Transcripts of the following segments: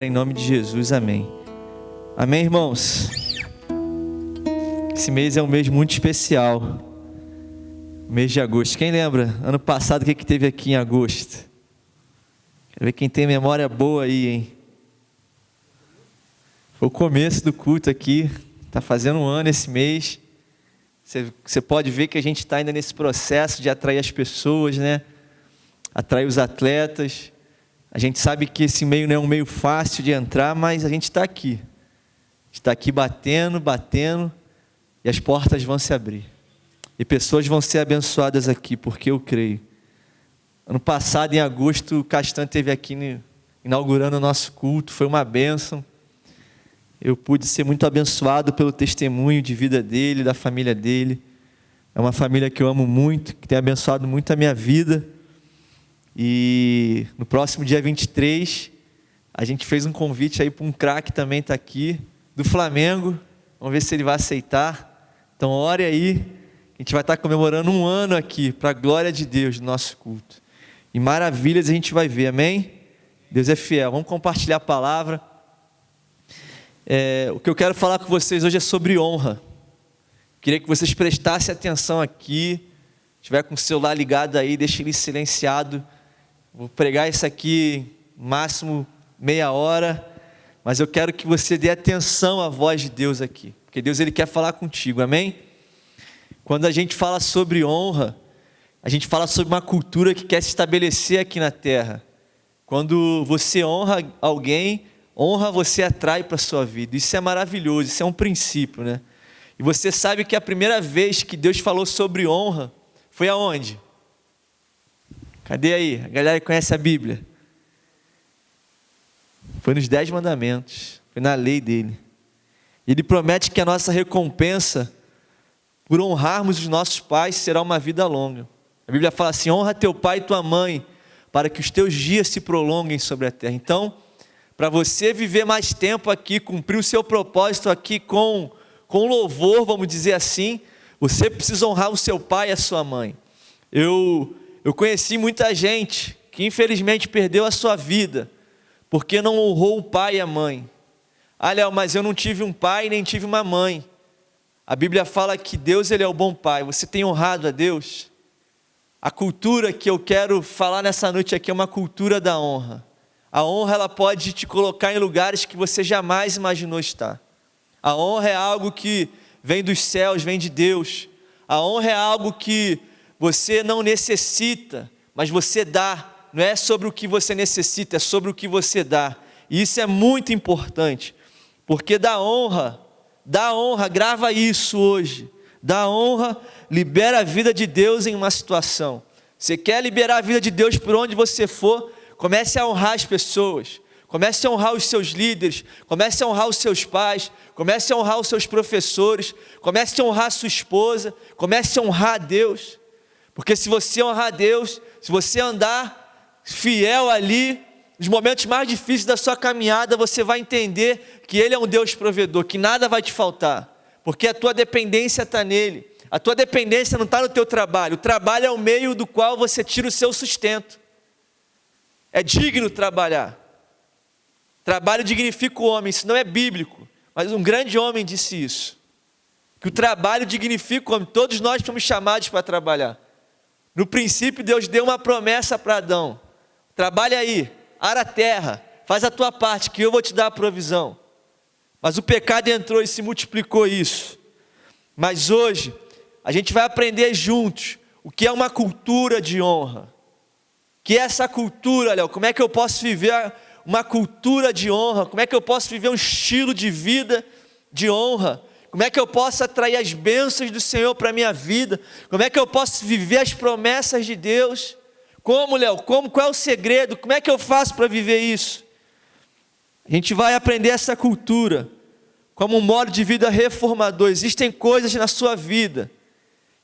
Em nome de Jesus, amém. Amém, irmãos? Esse mês é um mês muito especial. Mês de agosto. Quem lembra? Ano passado, o que teve aqui em agosto? Quero ver quem tem memória boa aí, hein? Foi o começo do culto aqui. Está fazendo um ano esse mês. Você pode ver que a gente está ainda nesse processo de atrair as pessoas, né? Atrair os atletas. A gente sabe que esse meio não é um meio fácil de entrar, mas a gente está aqui. A gente está aqui batendo, e as portas vão se abrir. E pessoas vão ser abençoadas aqui, porque eu creio. Ano passado, em agosto, o Castan esteve aqui inaugurando o nosso culto, foi uma bênção. Eu pude ser muito abençoado pelo testemunho de vida dele, da família dele. É uma família que eu amo muito, que tem abençoado muito a minha vida. E no próximo dia 23, a gente fez um convite aí para um craque também estar aqui, do Flamengo. Vamos ver se ele vai aceitar. Então ore aí, a gente vai estar comemorando um ano aqui, para a glória de Deus, no nosso culto. E maravilhas a gente vai ver, amém? Deus é fiel. Vamos compartilhar a palavra. O que eu quero falar com vocês hoje é sobre honra. Queria que vocês prestassem atenção aqui. Se tiver com o celular ligado aí, deixe ele silenciado. Vou pregar isso aqui, máximo meia hora, mas eu quero que você dê atenção à voz de Deus aqui, porque Deus ele quer falar contigo, amém? Quando a gente fala sobre honra, a gente fala sobre uma cultura que quer se estabelecer aqui na terra. Quando você honra alguém, honra você atrai para a sua vida. Isso é maravilhoso, isso é um princípio, né? E você sabe que a primeira vez que Deus falou sobre honra foi aonde? Cadê aí? A galera que conhece a Bíblia. Foi nos 10 mandamentos. Foi na lei dele. Ele promete que a nossa recompensa por honrarmos os nossos pais será uma vida longa. A Bíblia fala assim: honra teu pai e tua mãe, para que os teus dias se prolonguem sobre a terra. Então, para você viver mais tempo aqui, cumprir o seu propósito aqui com louvor, vamos dizer assim, você precisa honrar o seu pai e a sua mãe. Eu conheci muita gente que infelizmente perdeu a sua vida porque não honrou o pai e a mãe. Ah, Léo, mas eu não tive um pai nem tive uma mãe. A Bíblia fala que Deus ele é o bom pai. Você tem honrado a Deus? A cultura que eu quero falar nessa noite aqui é uma cultura da honra. A honra ela pode te colocar em lugares que você jamais imaginou estar. A honra é algo que vem dos céus, vem de Deus. A honra é algo que você não necessita, mas você dá. Não é sobre o que você necessita, é sobre o que você dá. E isso é muito importante, porque da honra, grava isso hoje. Da honra, libera a vida de Deus em uma situação. Você quer liberar a vida de Deus por onde você for? Comece a honrar as pessoas. Comece a honrar os seus líderes, comece a honrar os seus pais, comece a honrar os seus professores, comece a honrar a sua esposa, comece a honrar a Deus. Porque se você honrar a Deus, se você andar fiel ali, nos momentos mais difíceis da sua caminhada, você vai entender que Ele é um Deus provedor, que nada vai te faltar, porque a tua dependência está nele. A tua dependência não está no teu trabalho, o trabalho é o meio do qual você tira o seu sustento. É digno trabalhar. Trabalho dignifica o homem, isso não é bíblico, mas um grande homem disse isso, que o trabalho dignifica o homem, todos nós fomos chamados para trabalhar. No princípio Deus deu uma promessa para Adão: trabalha aí, ara a terra, faz a tua parte que eu vou te dar a provisão. Mas o pecado entrou e se multiplicou isso. Mas hoje a gente vai aprender juntos o que é uma cultura de honra. Que é essa cultura, Léo? Como é que eu posso viver uma cultura de honra? Como é que eu posso viver um estilo de vida de honra? Como é que eu posso atrair as bênçãos do Senhor para a minha vida? Como é que eu posso viver as promessas de Deus? Como, Léo? Qual é o segredo? Como é que eu faço para viver isso? A gente vai aprender essa cultura como um modo de vida reformador. Existem coisas na sua vida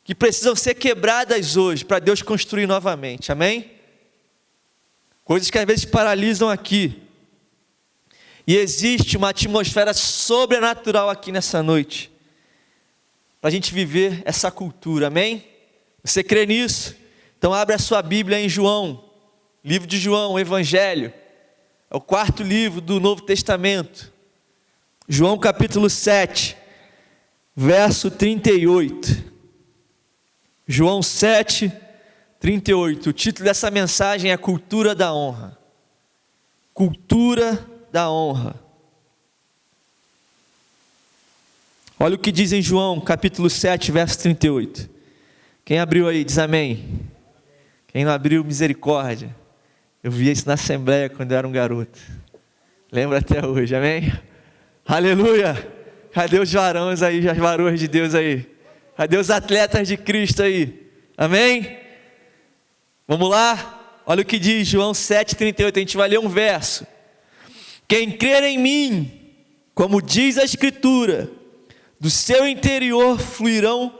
que precisam ser quebradas hoje para Deus construir novamente, amém? Coisas que às vezes paralisam aqui. E existe uma atmosfera sobrenatural aqui nessa noite, para a gente viver essa cultura, amém? Você crê nisso? Então abre a sua Bíblia em João, livro de João, o Evangelho. É o quarto livro do Novo Testamento. João capítulo 7, verso 38. João 7, 38. O título dessa mensagem é Cultura da Honra. Cultura da honra. Olha o que diz em João capítulo 7, verso 38. Quem abriu aí, diz amém. Quem não abriu, misericórdia. Eu via isso na Assembleia quando eu era um garoto. Lembro até hoje, amém? Aleluia! Cadê os varões aí, as varoas de Deus aí? Cadê os atletas de Cristo aí? Amém? Vamos lá? Olha o que diz João 7,38, a gente vai ler um verso. Quem crer em mim, como diz a Escritura, do seu interior fluirão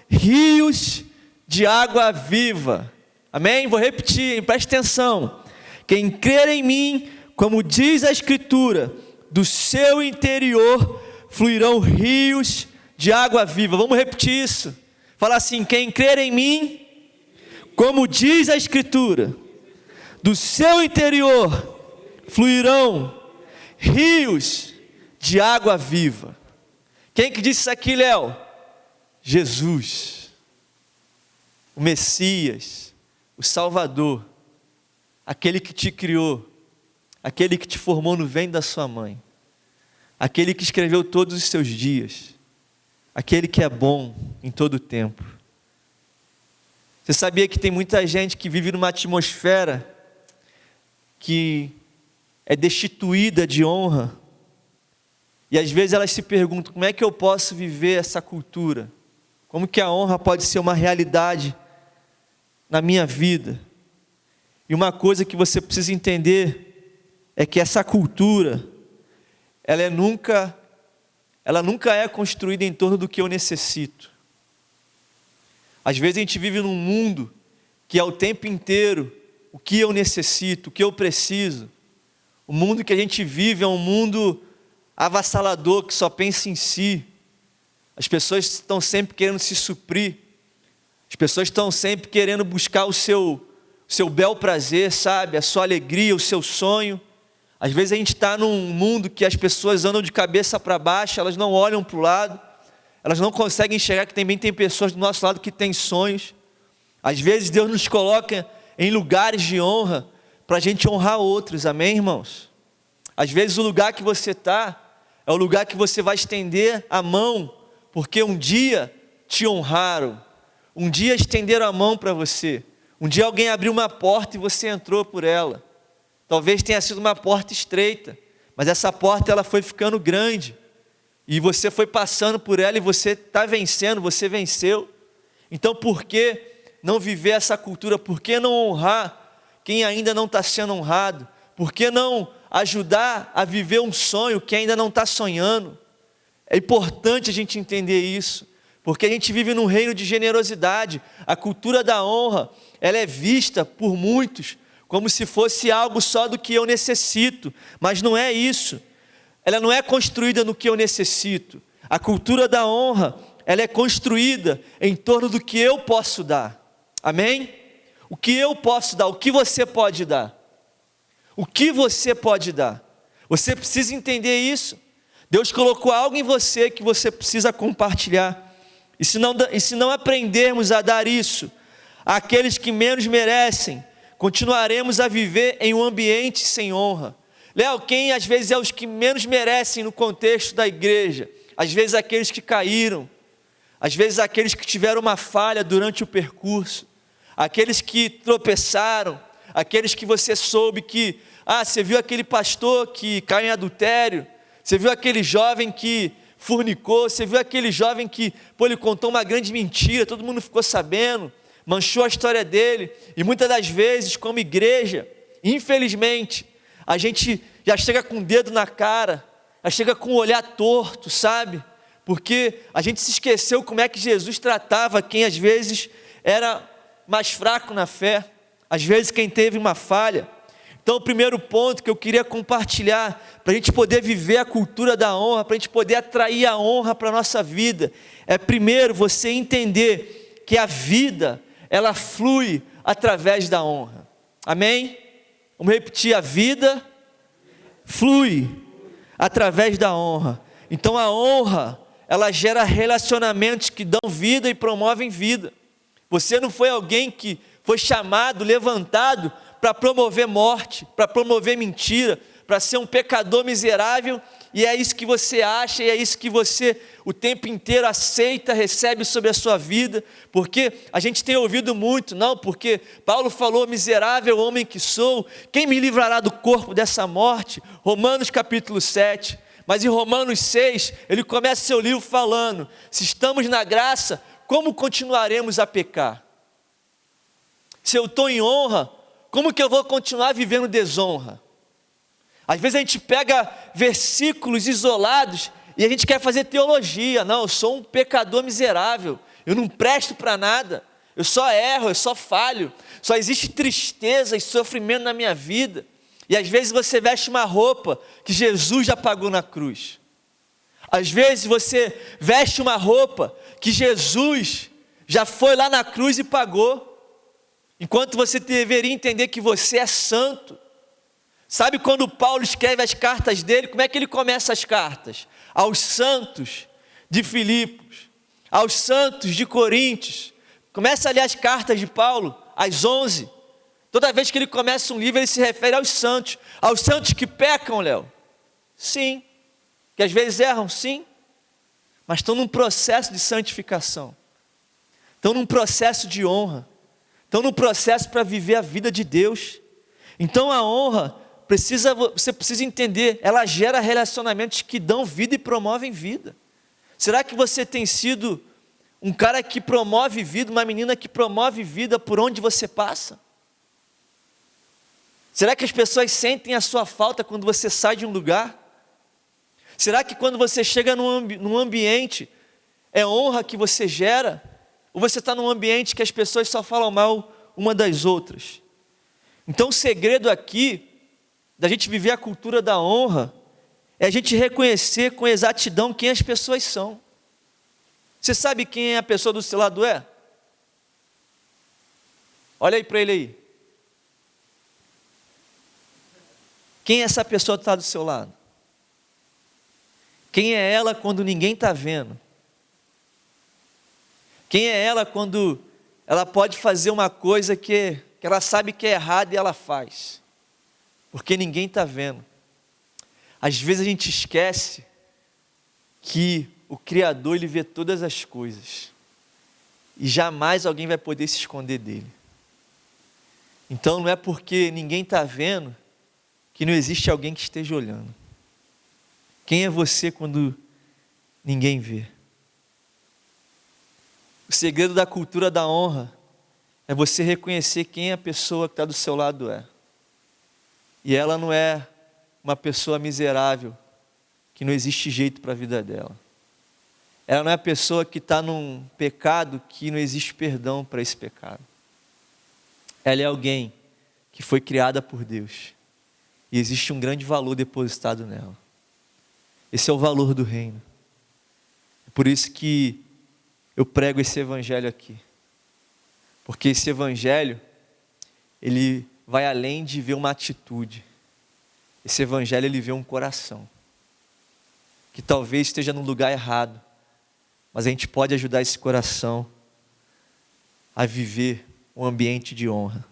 rios de água viva. Amém? Vou repetir, preste atenção. Quem crer em mim, como diz a Escritura, do seu interior fluirão rios de água viva. Vamos repetir isso. Fala assim: quem crer em mim, como diz a Escritura, do seu interior fluirão rios de água viva. Quem que disse isso aqui, Léo? Jesus, o Messias, o Salvador, aquele que te criou, aquele que te formou no ventre da sua mãe, aquele que escreveu todos os seus dias, aquele que é bom em todo o tempo. Você sabia que tem muita gente que vive numa atmosfera que é destituída de honra? E às vezes elas se perguntam: como é que eu posso viver essa cultura? Como que a honra pode ser uma realidade na minha vida? E uma coisa que você precisa entender é que essa cultura, ela nunca é construída em torno do que eu necessito. Às vezes a gente vive num mundo que é o tempo inteiro o que eu necessito, o que eu preciso. O mundo que a gente vive é um mundo avassalador, que só pensa em si. As pessoas estão sempre querendo se suprir. As pessoas estão sempre querendo buscar o seu bel prazer, sabe? A sua alegria, o seu sonho. Às vezes a gente está num mundo que as pessoas andam de cabeça para baixo, elas não olham para o lado, elas não conseguem enxergar que também tem pessoas do nosso lado que têm sonhos. Às vezes Deus nos coloca em lugares de honra para a gente honrar outros, amém, irmãos? Às vezes o lugar que você está é o lugar que você vai estender a mão, porque um dia te honraram, um dia estenderam a mão para você, um dia alguém abriu uma porta e você entrou por ela. Talvez tenha sido uma porta estreita, mas essa porta ela foi ficando grande, e você foi passando por ela e você está vencendo, você venceu. Então por que não viver essa cultura? Por que não honrar quem ainda não está sendo honrado? Por que não ajudar a viver um sonho que ainda não está sonhando? É importante a gente entender isso, porque a gente vive num reino de generosidade. A cultura da honra, ela é vista por muitos como se fosse algo só do que eu necessito, mas não é isso. Ela não é construída no que eu necessito. A cultura da honra, ela é construída em torno do que eu posso dar. Amém? O que eu posso dar, o que você pode dar. O que você pode dar. Você precisa entender isso. Deus colocou algo em você que você precisa compartilhar. E se não aprendermos a dar isso àqueles que menos merecem, continuaremos a viver em um ambiente sem honra. Léo, quem às vezes é os que menos merecem no contexto da igreja? Às vezes aqueles que caíram, às vezes aqueles que tiveram uma falha durante o percurso, aqueles que tropeçaram, aqueles que você soube que, você viu aquele pastor que caiu em adultério, você viu aquele jovem que fornicou, você viu aquele jovem que, ele contou uma grande mentira, todo mundo ficou sabendo, manchou a história dele. E muitas das vezes, como igreja, infelizmente, a gente já chega com o dedo na cara, já chega com o olhar torto, sabe? Porque a gente se esqueceu como é que Jesus tratava quem às vezes era mais fraco na fé, às vezes quem teve uma falha. Então o primeiro ponto que eu queria compartilhar, para a gente poder viver a cultura da honra, para a gente poder atrair a honra para a nossa vida, é primeiro você entender que a vida, ela flui através da honra. Amém? Vamos repetir: a vida flui através da honra. Então a honra, ela gera relacionamentos que dão vida e promovem vida. Você não foi alguém que foi chamado, levantado para promover morte, para promover mentira, para ser um pecador miserável, e é isso que você acha, e é isso que você o tempo inteiro aceita, recebe sobre a sua vida, porque a gente tem ouvido muito, não, porque Paulo falou, miserável homem que sou, quem me livrará do corpo dessa morte? Romanos capítulo 7, mas em Romanos 6, ele começa seu livro falando, se estamos na graça, como continuaremos a pecar? Se eu estou em honra, como que eu vou continuar vivendo desonra? Às vezes a gente pega versículos isolados e a gente quer fazer teologia. Não, eu sou um pecador miserável, eu não presto para nada, eu só erro, eu só falho, só existe tristeza e sofrimento na minha vida. E às vezes você veste uma roupa que Jesus já pagou na cruz. Às vezes você veste uma roupa que Jesus já foi lá na cruz e pagou, enquanto você deveria entender que você é santo. Sabe quando Paulo escreve as cartas dele, como é que ele começa as cartas? Aos santos de Filipos, aos santos de Coríntios. Começa a ler as cartas de Paulo, às 11. Toda vez que ele começa um livro, ele se refere aos santos que pecam, Léo. Sim, que às vezes erram, sim, mas estão num processo de santificação, estão num processo de honra, estão num processo para viver a vida de Deus. Então a honra, você precisa entender, ela gera relacionamentos que dão vida e promovem vida. Será que você tem sido um cara que promove vida, uma menina que promove vida por onde você passa? Será que as pessoas sentem a sua falta quando você sai de um lugar? Será que quando você chega num ambiente, é honra que você gera? Ou você está num ambiente que as pessoas só falam mal uma das outras? Então o segredo aqui, da gente viver a cultura da honra, é a gente reconhecer com exatidão quem as pessoas são. Você sabe quem a pessoa do seu lado é? Olha aí para ele aí. Quem essa pessoa está do seu lado? Quem é ela quando ninguém está vendo? Quem é ela quando ela pode fazer uma coisa que ela sabe que é errada e ela faz? Porque ninguém está vendo. Às vezes a gente esquece que o Criador, ele vê todas as coisas. E jamais alguém vai poder se esconder dele. Então não é porque ninguém está vendo que não existe alguém que esteja olhando. Quem é você quando ninguém vê? O segredo da cultura da honra é você reconhecer quem a pessoa que está do seu lado é. E ela não é uma pessoa miserável, que não existe jeito para a vida dela. Ela não é a pessoa que está num pecado que não existe perdão para esse pecado. Ela é alguém que foi criada por Deus. E existe um grande valor depositado nela. Esse é o valor do reino. É por isso que eu prego esse evangelho aqui. Porque esse evangelho, ele vai além de ver uma atitude. Esse evangelho, ele vê um coração. Que talvez esteja no lugar errado. Mas a gente pode ajudar esse coração a viver um ambiente de honra.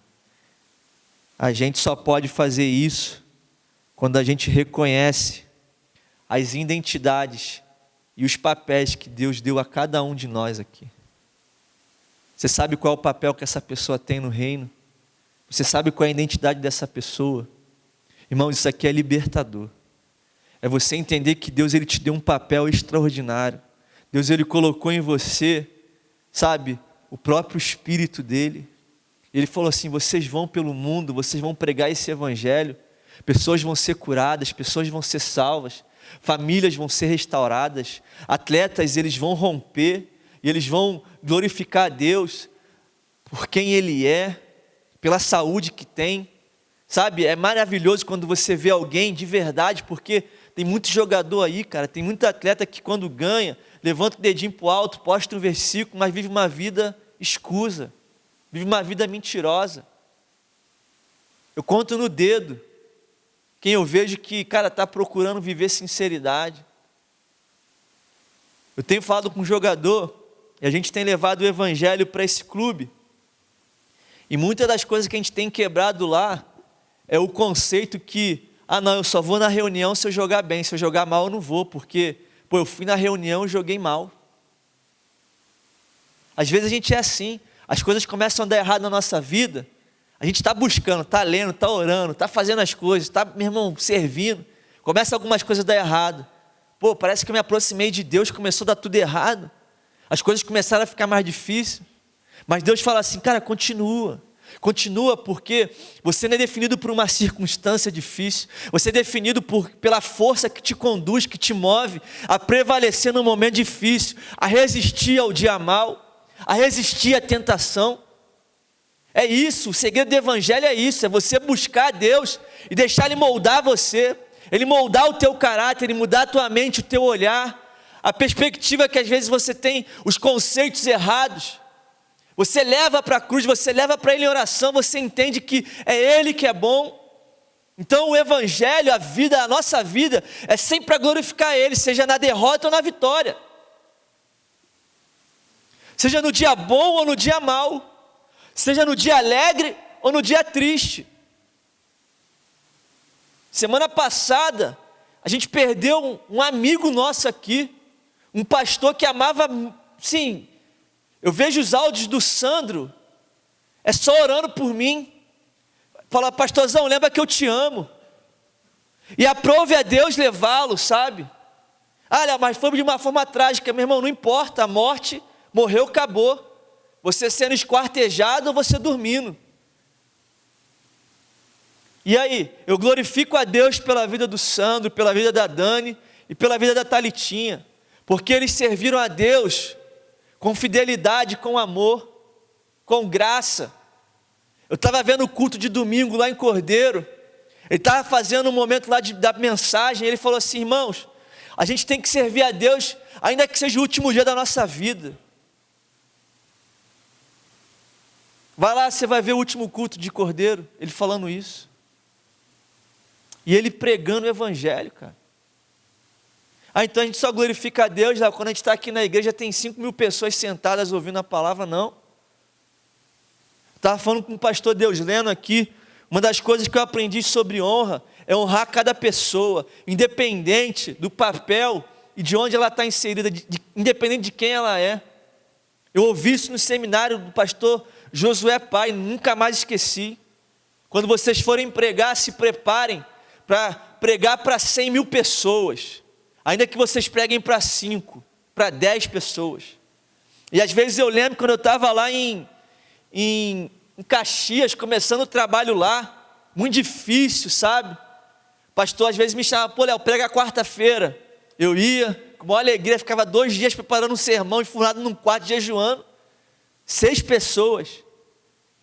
A gente só pode fazer isso quando a gente reconhece as identidades e os papéis que Deus deu a cada um de nós aqui. Você sabe qual é o papel que essa pessoa tem no reino? Você sabe qual é a identidade dessa pessoa? Irmãos, isso aqui é libertador. É você entender que Deus, ele te deu um papel extraordinário. Deus, ele colocou em você, sabe, o próprio Espírito dele. Ele falou assim, vocês vão pelo mundo, vocês vão pregar esse evangelho, pessoas vão ser curadas, pessoas vão ser salvas, famílias vão ser restauradas, atletas, eles vão romper, e eles vão glorificar a Deus por quem Ele é, pela saúde que tem, sabe? É maravilhoso quando você vê alguém de verdade, porque tem muito jogador aí, cara, tem muito atleta que quando ganha, levanta o dedinho para o alto, posta um versículo, mas vive uma vida escusa, vive uma vida mentirosa. Eu conto no dedo quem eu vejo que, cara, está procurando viver sinceridade. Eu tenho falado com um jogador, e a gente tem levado o evangelho para esse clube, e muitas das coisas que a gente tem quebrado lá, é o conceito que, não, eu só vou na reunião se eu jogar bem, se eu jogar mal eu não vou, porque, eu fui na reunião e joguei mal. Às vezes a gente é assim, as coisas começam a dar errado na nossa vida, a gente está buscando, está lendo, está orando, está fazendo as coisas, está, meu irmão, servindo, começa algumas coisas a dar errado, parece que eu me aproximei de Deus, começou a dar tudo errado, as coisas começaram a ficar mais difíceis, mas Deus fala assim, cara, continua, porque você não é definido por uma circunstância difícil, você é definido pela força que te conduz, que te move a prevalecer no momento difícil, a resistir ao dia mal, a resistir à tentação. É isso, o segredo do evangelho é isso, é você buscar a Deus e deixar Ele moldar você, Ele moldar o teu caráter, Ele mudar a tua mente, o teu olhar, a perspectiva que às vezes você tem, os conceitos errados, você leva para a cruz, você leva para Ele em oração, você entende que é Ele que é bom. Então o evangelho, a vida, a nossa vida, é sempre para glorificar Ele, seja na derrota ou na vitória, seja no dia bom ou no dia mau, seja no dia alegre ou no dia triste. Semana passada, a gente perdeu um amigo nosso aqui, um pastor que amava, sim, eu vejo os áudios do Sandro, é só orando por mim, fala, pastorzão, lembra que eu te amo, e aprove a Deus levá-lo, sabe? Mas foi de uma forma trágica, meu irmão, não importa, a morte, morreu, acabou, você sendo esquartejado ou você dormindo. E aí, eu glorifico a Deus pela vida do Sandro, pela vida da Dani e pela vida da Thalitinha, porque eles serviram a Deus com fidelidade, com amor, com graça. Eu estava vendo o culto de domingo lá em Cordeiro, ele estava fazendo um momento lá da mensagem, ele falou assim, irmãos, a gente tem que servir a Deus, ainda que seja o último dia da nossa vida. Vai lá, você vai ver o último culto de Cordeiro, ele falando isso. E ele pregando o evangelho, cara. Então a gente só glorifica a Deus, quando a gente está aqui na igreja, tem 5.000 pessoas sentadas ouvindo a palavra, não. Estava falando com o pastor Deusleno aqui, uma das coisas que eu aprendi sobre honra, é honrar cada pessoa, independente do papel e de onde ela está inserida, independente de quem ela é. Eu ouvi isso no seminário do pastor Josué Pai, nunca mais esqueci. Quando vocês forem pregar, se preparem para pregar para 100.000 pessoas, ainda que vocês preguem para 5, para 10 pessoas. E às vezes eu lembro quando eu estava lá em Caxias, começando o trabalho lá, muito difícil, sabe? O pastor às vezes me chamava, Léo, prega quarta-feira. Eu ia, com maior alegria, ficava 2 dias preparando um sermão, enfurnado num quarto, jejuando. 6 pessoas,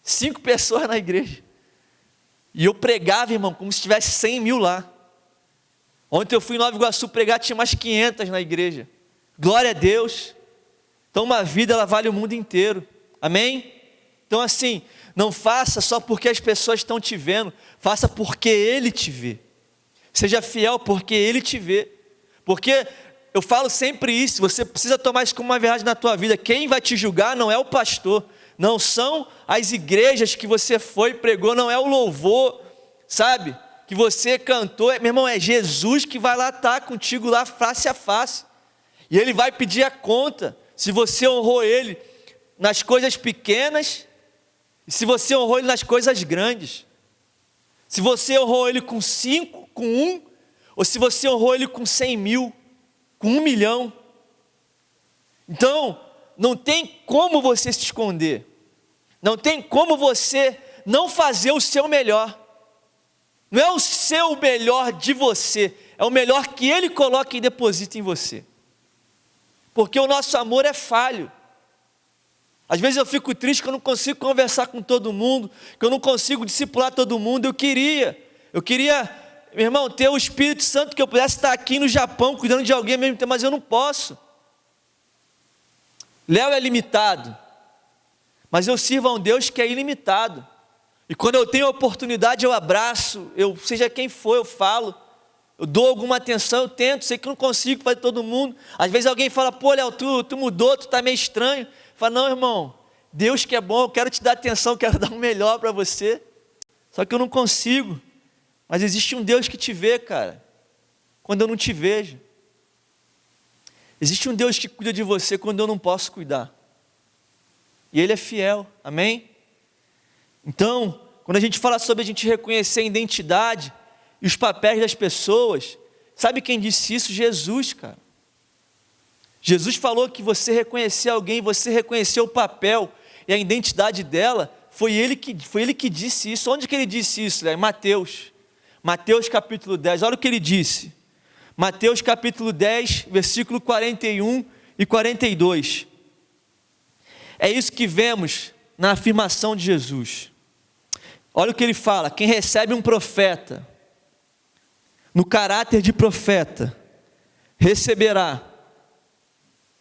5 pessoas na igreja. E eu pregava, irmão, como se tivesse 100.000 lá. Ontem eu fui em Nova Iguaçu pregar, tinha mais 500 na igreja. Glória a Deus. Então uma vida, ela vale o mundo inteiro. Amém? Então assim, não faça só porque as pessoas estão te vendo, faça porque Ele te vê. Seja fiel porque Ele te vê. Porque eu falo sempre isso, você precisa tomar isso como uma verdade na tua vida. Quem vai te julgar não é o pastor, não são as igrejas que você foi, pregou, não é o louvor, sabe? Que você cantou, meu irmão, é Jesus que vai lá estar contigo lá face a face. E Ele vai pedir a conta, se você honrou Ele nas coisas pequenas, e se você honrou Ele nas coisas grandes. Se você honrou Ele com 5, com 1, ou se você honrou Ele com 100.000, com 1 milhão. Então, não tem como você se esconder, não tem como você não fazer o seu melhor. Não é o seu melhor de você, é o melhor que Ele coloca e deposita em você. Porque o nosso amor é falho. Às vezes eu fico triste que eu não consigo conversar com todo mundo, que eu não consigo discipular todo mundo. Eu queria, meu irmão, ter o Espírito Santo, que eu pudesse estar aqui no Japão cuidando de alguém ao mesmo tempo, mas eu não posso. Léo é limitado, mas eu sirvo a um Deus que é ilimitado. E quando eu tenho a oportunidade, eu abraço, seja quem for, eu falo, eu dou alguma atenção, eu tento, sei que não consigo fazer todo mundo. Às vezes alguém fala, pô, Léo, tu mudou, tu tá meio estranho. Fala, não, irmão, Deus que é bom, eu quero te dar atenção, quero dar o melhor para você. Só que eu não consigo. Mas existe um Deus que te vê, cara, quando eu não te vejo. Existe um Deus que cuida de você quando eu não posso cuidar. E Ele é fiel, amém? Então, quando a gente fala sobre a gente reconhecer a identidade e os papéis das pessoas, sabe quem disse isso? Jesus, cara. Jesus falou que você reconhecer alguém, você reconhecer o papel e a identidade dela, foi ele que disse isso. Onde que ele disse isso? Em Mateus capítulo 10, olha o que ele disse. Mateus capítulo 10, versículo 41 e 42. É isso que vemos na afirmação de Jesus. Olha o que ele fala: quem recebe um profeta, no caráter de profeta, receberá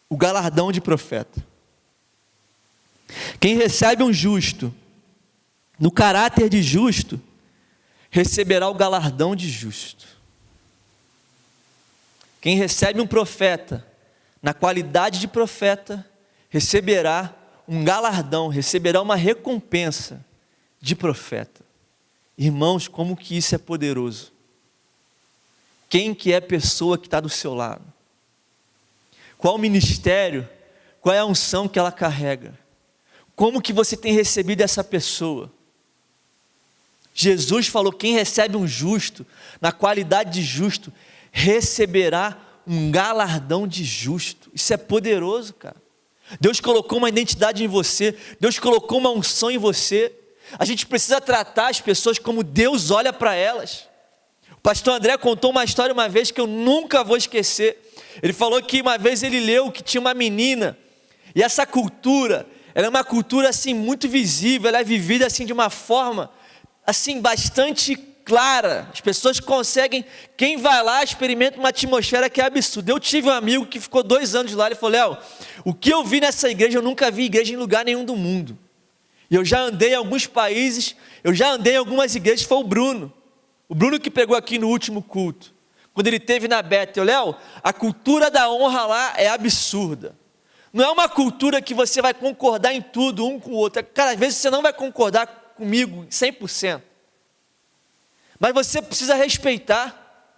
o galardão de profeta. Quem recebe um justo, no caráter de justo, receberá o galardão de justo. Quem recebe um profeta, na qualidade de profeta, receberá um galardão, receberá uma recompensa de profeta. Irmãos, como que isso é poderoso? Quem que é a pessoa que está do seu lado? Qual o ministério? Qual é a unção que ela carrega? Como que você tem recebido essa pessoa? Jesus falou, quem recebe um justo, na qualidade de justo, receberá um galardão de justo. Isso é poderoso, cara. Deus colocou uma identidade em você, Deus colocou uma unção em você. A gente precisa tratar as pessoas como Deus olha para elas. O pastor André contou uma história uma vez que eu nunca vou esquecer. Ele falou que uma vez ele leu que tinha uma menina, e essa cultura, ela é uma cultura assim muito visível, ela é vivida assim de uma forma assim bastante clara. As pessoas conseguem, quem vai lá experimenta uma atmosfera que é absurda. Eu tive um amigo que ficou 2 anos lá, ele falou, Léo, o que eu vi nessa igreja, eu nunca vi igreja em lugar nenhum do mundo. E eu já andei em alguns países, eu já andei em algumas igrejas, foi o Bruno que pregou aqui no último culto, quando ele esteve na Bethel. Léo, a cultura da honra lá é absurda. Não é uma cultura que você vai concordar em tudo um com o outro. Cara, às vezes você não vai concordar comigo 100%. Mas você precisa respeitar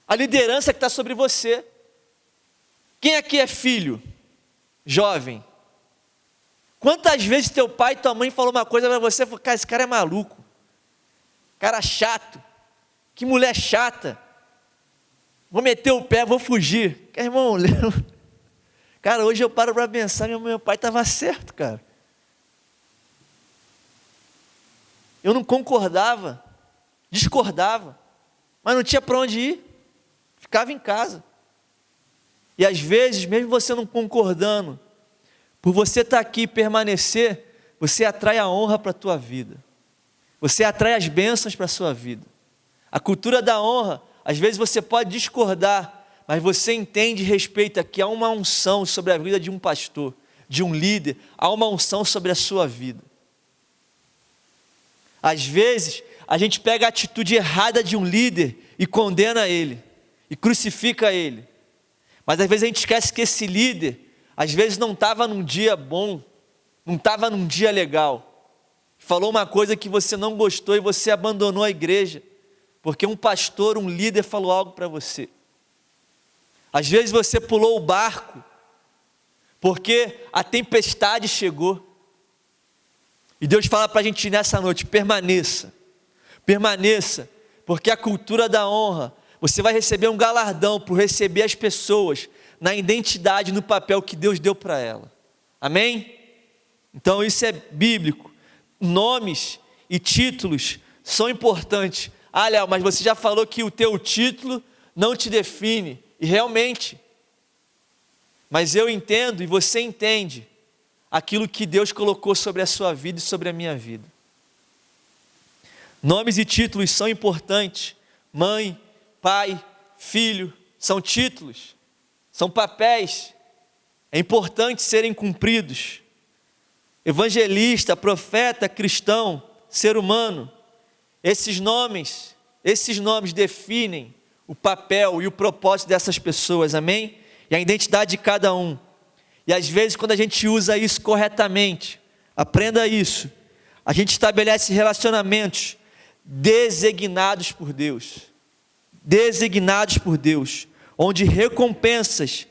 a liderança que está sobre você. Quem aqui é filho? Jovem. Quantas vezes teu pai e tua mãe falou uma coisa para você, falou, cara, esse cara é maluco. Cara chato. Que mulher chata. Vou meter o pé, vou fugir. Cara, irmão, cara, hoje eu paro para pensar, meu pai estava certo, cara. Eu não concordava, discordava, mas não tinha para onde ir, ficava em casa. E às vezes, mesmo você não concordando, por você estar aqui e permanecer, você atrai a honra para a tua vida, você atrai as bênçãos para a sua vida. A cultura da honra, às vezes você pode discordar, mas você entende e respeita que há uma unção sobre a vida de um pastor, de um líder, há uma unção sobre a sua vida. Às vezes, a gente pega a atitude errada de um líder e condena ele, e crucifica ele. Mas às vezes a gente esquece que esse líder, às vezes não estava num dia bom, não estava num dia legal. Falou uma coisa que você não gostou e você abandonou a igreja, porque um pastor, um líder falou algo para você. Às vezes você pulou o barco, porque a tempestade chegou. E Deus fala para a gente nessa noite, permaneça, porque a cultura da honra, você vai receber um galardão por receber as pessoas na identidade, no papel que Deus deu para ela. Amém? Então isso é bíblico. Nomes e títulos são importantes. Ah, Léo, mas você já falou que o teu título não te define. E realmente, mas eu entendo e você entende aquilo que Deus colocou sobre a sua vida e sobre a minha vida. Nomes e títulos são importantes. Mãe, pai, filho, são títulos, são papéis. É importante serem cumpridos. Evangelista, profeta, cristão, ser humano. Esses nomes definem o papel e o propósito dessas pessoas, amém? E a identidade de cada um. E às vezes quando a gente usa isso corretamente, aprenda isso, a gente estabelece relacionamentos designados por Deus, onde recompensas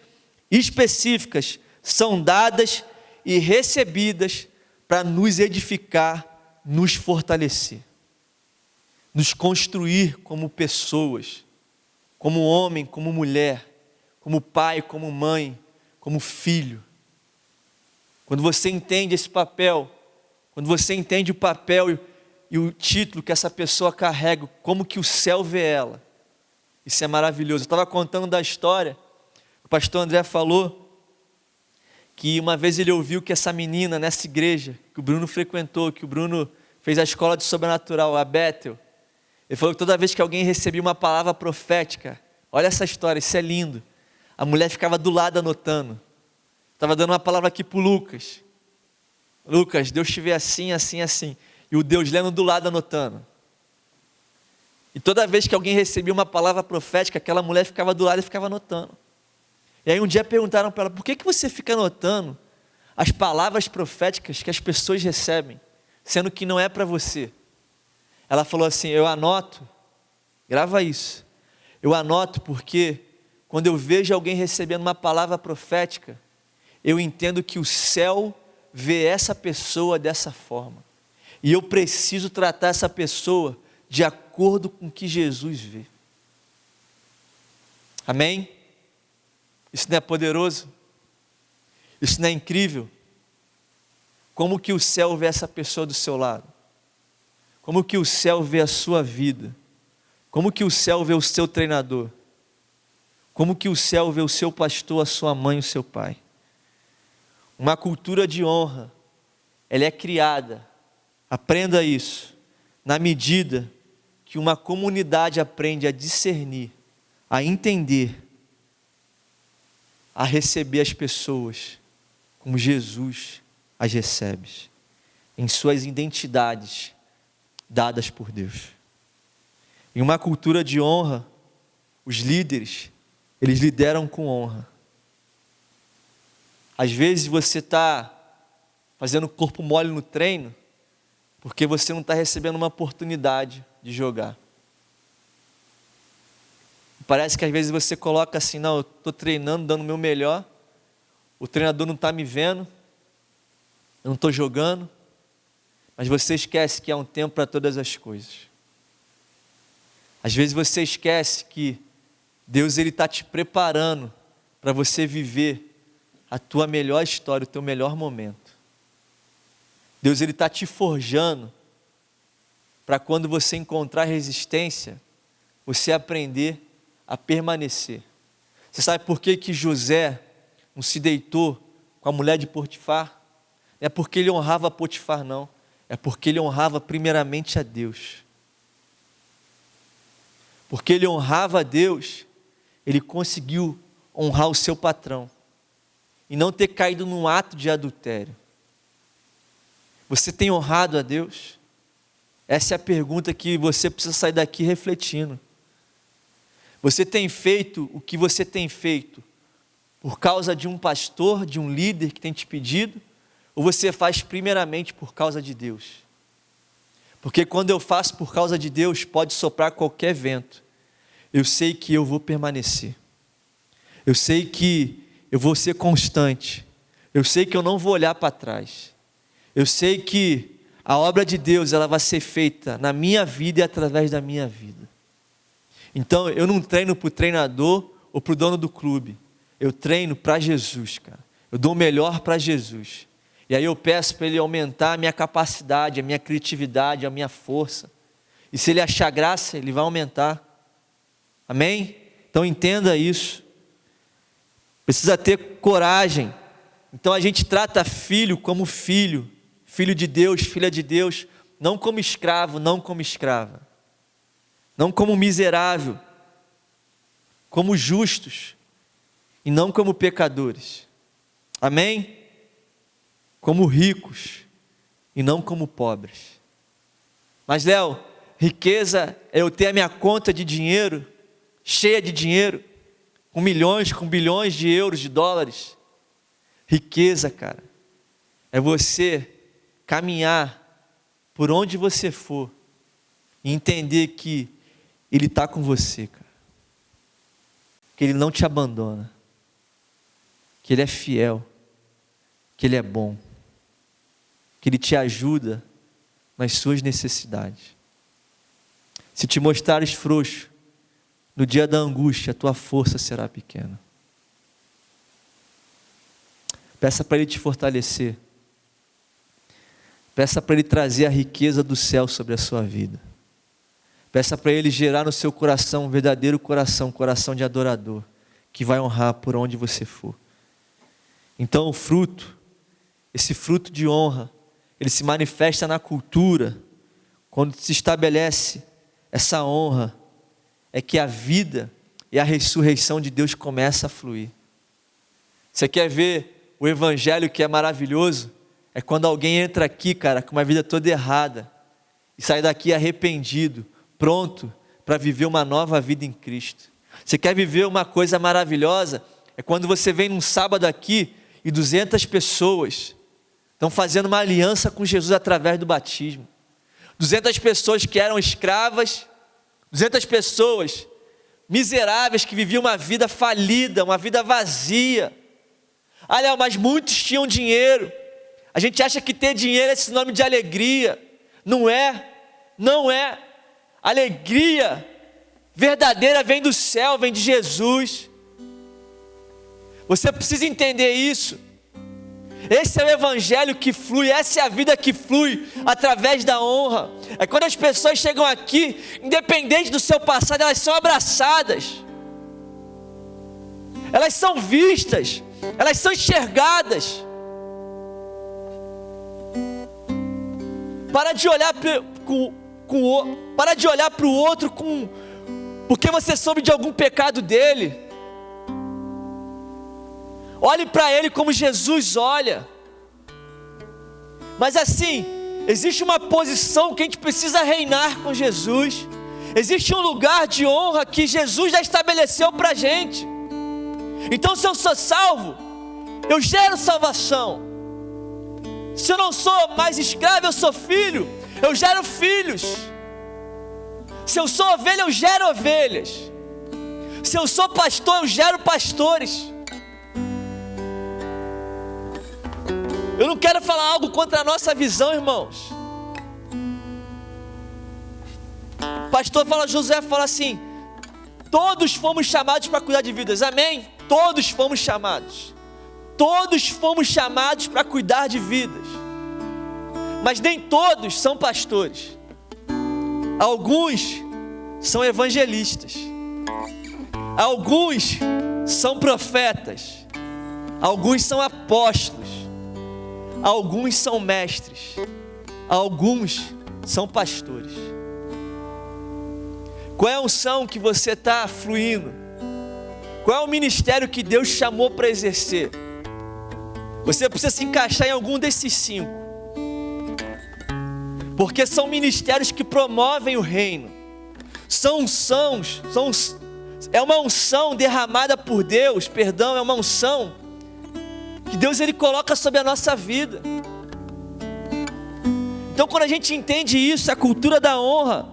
específicas são dadas e recebidas para nos edificar, nos fortalecer, nos construir como pessoas, como homem, como mulher, como pai, como mãe, como filho. Quando você entende esse papel, quando você entende o papel e o título que essa pessoa carrega, como que o céu vê ela, isso é maravilhoso. Eu estava contando da história, o pastor André falou, que uma vez ele ouviu que essa menina nessa igreja, que o Bruno frequentou, que o Bruno fez a escola de sobrenatural, a Bethel, ele falou que toda vez que alguém recebia uma palavra profética, olha essa história, isso é lindo, a mulher ficava do lado anotando. Estava dando uma palavra aqui para o Lucas. Lucas, Deus te vê assim, assim, assim. E o Deus lendo do lado anotando. E toda vez que alguém recebia uma palavra profética, aquela mulher ficava do lado e ficava anotando. E aí um dia perguntaram para ela, por que você fica anotando as palavras proféticas que as pessoas recebem, sendo que não é para você? Ela falou assim, eu anoto, grava isso, eu anoto porque quando eu vejo alguém recebendo uma palavra profética, eu entendo que o céu vê essa pessoa dessa forma, e eu preciso tratar essa pessoa de acordo com o que Jesus vê. Amém? Isso não é poderoso? Isso não é incrível? Como que o céu vê essa pessoa do seu lado? Como que o céu vê a sua vida? Como que o céu vê o seu treinador? Como que o céu vê o seu pastor, a sua mãe, o seu pai? Uma cultura de honra, ela é criada, aprenda isso, na medida que uma comunidade aprende a discernir, a entender, a receber as pessoas como Jesus as recebe, em suas identidades dadas por Deus. Em uma cultura de honra, os líderes, eles lideram com honra. Às vezes você está fazendo corpo mole no treino, porque você não está recebendo uma oportunidade de jogar. Parece que às vezes você coloca assim, não, eu estou treinando, dando o meu melhor, o treinador não está me vendo, eu não estou jogando, mas você esquece que há um tempo para todas as coisas. Às vezes você esquece que Deus está te preparando para você viver a tua melhor história, o teu melhor momento. Deus está te forjando para quando você encontrar resistência, você aprender a permanecer. Você sabe por que José não se deitou com a mulher de Potifar? Não é porque ele honrava Potifar, não. É porque ele honrava primeiramente a Deus. Porque ele honrava a Deus, ele conseguiu honrar o seu patrão e não ter caído num ato de adultério. Você tem honrado a Deus? Essa é a pergunta que você precisa sair daqui refletindo. Você tem feito o que você tem feito por causa de um pastor, de um líder que tem te pedido? Ou você faz primeiramente por causa de Deus? Porque quando eu faço por causa de Deus, pode soprar qualquer vento. Eu sei que eu vou permanecer. Eu sei que eu vou ser constante. Eu sei que eu não vou olhar para trás. Eu sei que a obra de Deus, ela vai ser feita na minha vida e através da minha vida. Então, eu não treino para o treinador ou para o dono do clube. Eu treino para Jesus, cara. Eu dou o melhor para Jesus. E aí eu peço para Ele aumentar a minha capacidade, a minha criatividade, a minha força. E se Ele achar graça, Ele vai aumentar. Amém? Então entenda isso. Precisa ter coragem. Então a gente trata filho como filho. Filho de Deus, filha de Deus. Não como escravo, não como escrava. Não como miserável. Como justos. E não como pecadores. Amém? Como ricos e não como pobres. Mas Léo, riqueza é eu ter a minha conta de dinheiro cheia de dinheiro, com milhões, com bilhões de euros, de dólares. Riqueza, cara, é você caminhar por onde você for e entender que Ele está com você, cara. Que Ele não te abandona, que Ele é fiel, que Ele é bom, que Ele te ajuda nas suas necessidades. Se te mostrares frouxo, no dia da angústia, a tua força será pequena. Peça para Ele te fortalecer. Peça para Ele trazer a riqueza do céu sobre a sua vida. Peça para Ele gerar no seu coração um verdadeiro coração, coração de adorador, que vai honrar por onde você for. Então o fruto, esse fruto de honra, ele se manifesta na cultura. Quando se estabelece essa honra, é que a vida e a ressurreição de Deus começa a fluir. Você quer ver o evangelho que é maravilhoso? É quando alguém entra aqui, cara, com uma vida toda errada e sai daqui arrependido, pronto para viver uma nova vida em Cristo. Você quer viver uma coisa maravilhosa? É quando você vem num sábado aqui e 200 pessoas estão fazendo uma aliança com Jesus através do batismo. 200 pessoas que eram escravas, 200 pessoas miseráveis que viviam uma vida falida, uma vida vazia. Ah, Léo, mas muitos tinham dinheiro. A gente acha que ter dinheiro é sinônimo de alegria. Não é, não é. Alegria verdadeira vem do céu, vem de Jesus. Você precisa entender isso. Esse é o evangelho que flui, essa é a vida que flui através da honra. É quando as pessoas chegam aqui, independente do seu passado, elas são abraçadas, elas são vistas, elas são enxergadas. Para de olhar para o outro porque você soube de algum pecado dele. Olhe para ele como Jesus olha. Mas assim, existe uma posição que a gente precisa reinar com Jesus. Existe um lugar de honra que Jesus já estabeleceu para a gente. Então, se eu sou salvo, eu gero salvação. Se eu não sou mais escravo, eu sou filho, eu gero filhos. Se eu sou ovelha, eu gero ovelhas. Se eu sou pastor, eu gero pastores. Eu não quero falar algo contra a nossa visão, irmãos. O pastor José fala assim: todos fomos chamados para cuidar de vidas, amém? Todos fomos chamados. Todos fomos chamados para cuidar de vidas. Mas nem todos são pastores. Alguns são evangelistas. Alguns são profetas. Alguns são apóstolos. Alguns são mestres. Alguns são pastores. Qual é a unção que você está fluindo? Qual é o ministério que Deus chamou para exercer? Você precisa se encaixar em algum desses 5, porque são ministérios que promovem o reino. É uma unção derramada por Deus, é uma unção que Deus ele coloca sobre a nossa vida. Então, quando a gente entende isso, a cultura da honra,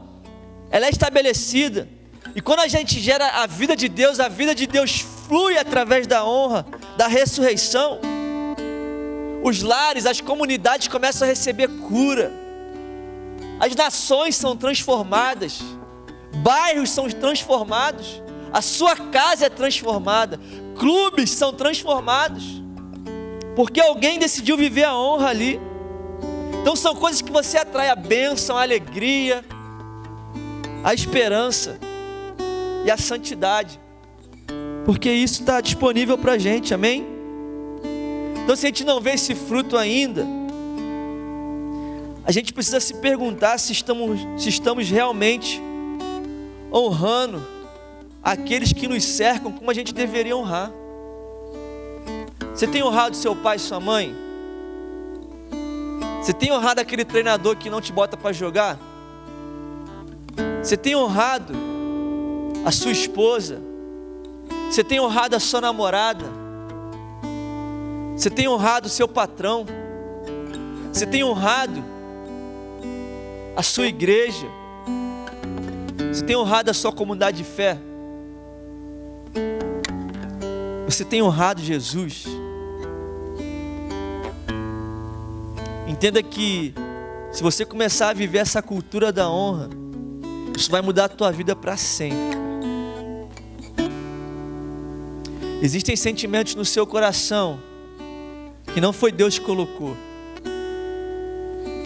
ela é estabelecida. E quando a gente gera a vida de Deus flui através da honra, da ressurreição. Os lares, as comunidades começam a receber cura. As nações são transformadas. Bairros são transformados. A sua casa é transformada. Clubes são transformados. Porque alguém decidiu viver a honra ali. Então são coisas que você atrai: a bênção, a alegria, a esperança e a santidade. Porque isso está disponível para a gente, amém? Então, se a gente não vê esse fruto ainda, a gente precisa se perguntar se estamos realmente honrando aqueles que nos cercam como a gente deveria honrar. Você tem honrado seu pai e sua mãe? Você tem honrado aquele treinador que não te bota para jogar? Você tem honrado a sua esposa? Você tem honrado a sua namorada? Você tem honrado o seu patrão? Você tem honrado a sua igreja? Você tem honrado a sua comunidade de fé? Você tem honrado Jesus? Entenda que se você começar a viver essa cultura da honra, isso vai mudar a tua vida para sempre. Existem sentimentos no seu coração que não foi Deus que colocou.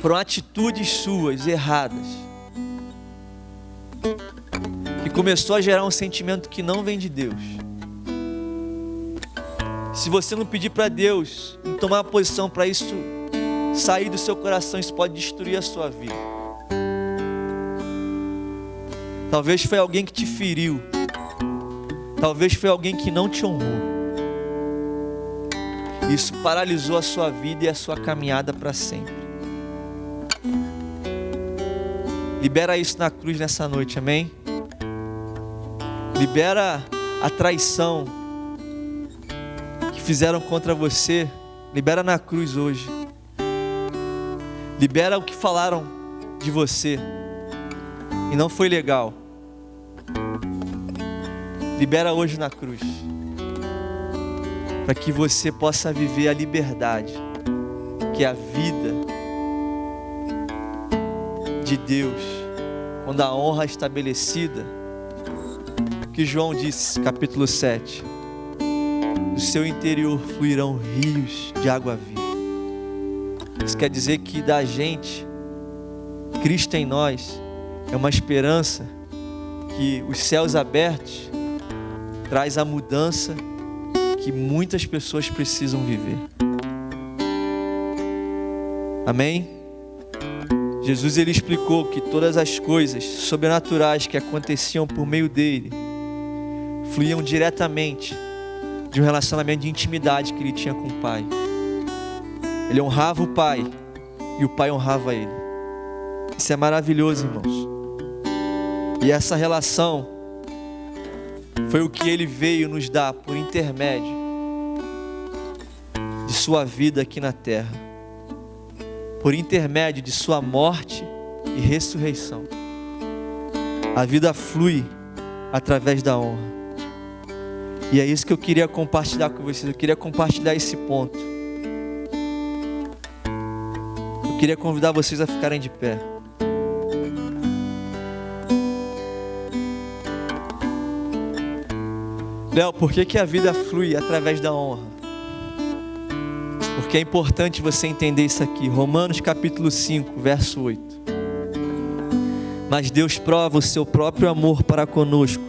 Foram atitudes suas erradas, que começou a gerar um sentimento que não vem de Deus. Se você não pedir para Deus em tomar uma posição para isso sair do seu coração, isso pode destruir a sua vida. Talvez foi alguém que te feriu. Talvez foi alguém que não te honrou. Isso paralisou a sua vida e a sua caminhada para sempre. Libera isso na cruz nessa noite, amém? Libera a traição que fizeram contra você. Libera na cruz hoje. Libera o que falaram de você e não foi legal. Libera hoje na cruz, para que você possa viver a liberdade, que é a vida de Deus, quando a honra é estabelecida, que João disse, capítulo 7, do seu interior fluirão rios de água viva. Isso quer dizer que da gente, Cristo em nós, é uma esperança que os céus abertos traz a mudança que muitas pessoas precisam viver. Amém? Jesus, ele explicou que todas as coisas sobrenaturais que aconteciam por meio dele fluíam diretamente de um relacionamento de intimidade que ele tinha com o Pai. Ele honrava o Pai e o Pai honrava ele. Isso é maravilhoso, irmãos. E essa relação foi o que ele veio nos dar por intermédio de sua vida aqui na terra, por intermédio de sua morte e ressurreição. A vida flui através da honra. E é isso que eu queria compartilhar com vocês. Eu queria compartilhar esse ponto. Eu queria convidar vocês a ficarem de pé. Léo, por que a vida flui através da honra? Porque é importante você entender isso aqui. Romanos capítulo 5, verso 8. Mas Deus prova o seu próprio amor para conosco,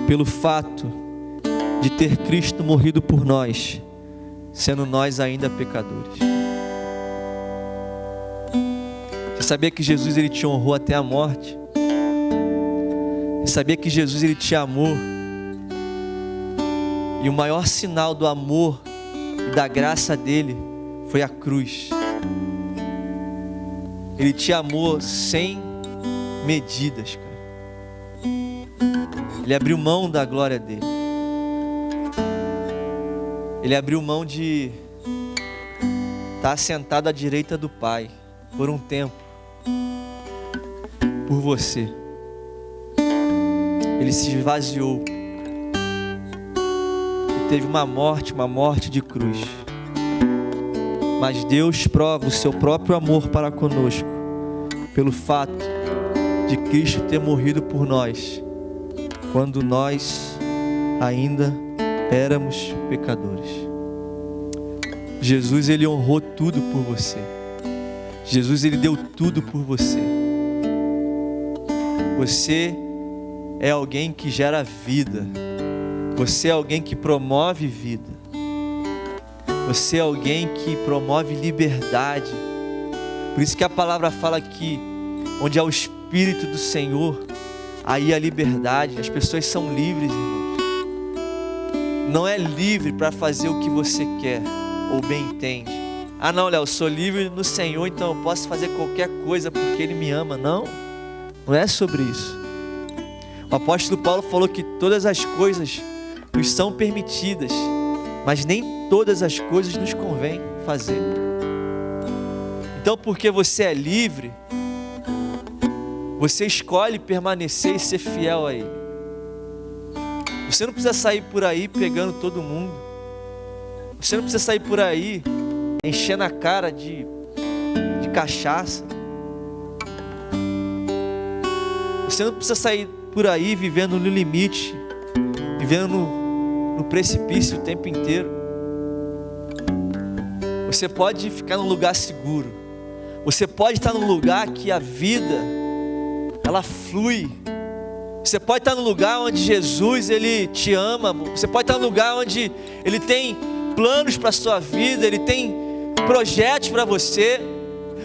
pelo fato de ter Cristo morrido por nós, sendo nós ainda pecadores. Você sabia que Jesus ele te honrou até a morte? Você sabia que Jesus ele te amou? E o maior sinal do amor e da graça dele foi a cruz. Ele te amou sem medidas, cara. Ele abriu mão da glória dele. Ele abriu mão de estar sentado à direita do Pai por um tempo, por você. Ele se esvaziou. Teve uma morte de cruz. Mas Deus prova o seu próprio amor para conosco, pelo fato de Cristo ter morrido por nós, quando nós ainda éramos pecadores. Jesus, ele honrou tudo por você. Jesus, ele deu tudo por você. Você é alguém que gera vida. Você é alguém que promove vida. Você é alguém que promove liberdade. Por isso que a palavra fala que onde há o Espírito do Senhor, aí há liberdade. As pessoas são livres, irmãos. Não é livre para fazer o que você quer ou bem entende. Ah não, Léo, eu sou livre no Senhor, então eu posso fazer qualquer coisa porque Ele me ama. Não. Não é sobre isso. O apóstolo Paulo falou que todas as coisas nos são permitidas, mas nem todas as coisas nos convém fazer. Então, porque você é livre, você escolhe permanecer e ser fiel a Ele. Você não precisa sair por aí pegando todo mundo. Você não precisa sair por aí enchendo a cara de cachaça. Você não precisa sair por aí vivendo no limite, vivendo no precipício o tempo inteiro. Você pode ficar num lugar seguro. Você pode estar num lugar que a vida, ela flui. Você pode estar num lugar onde Jesus, Ele te ama. Você pode estar num lugar onde Ele tem planos para a sua vida, Ele tem projetos para você.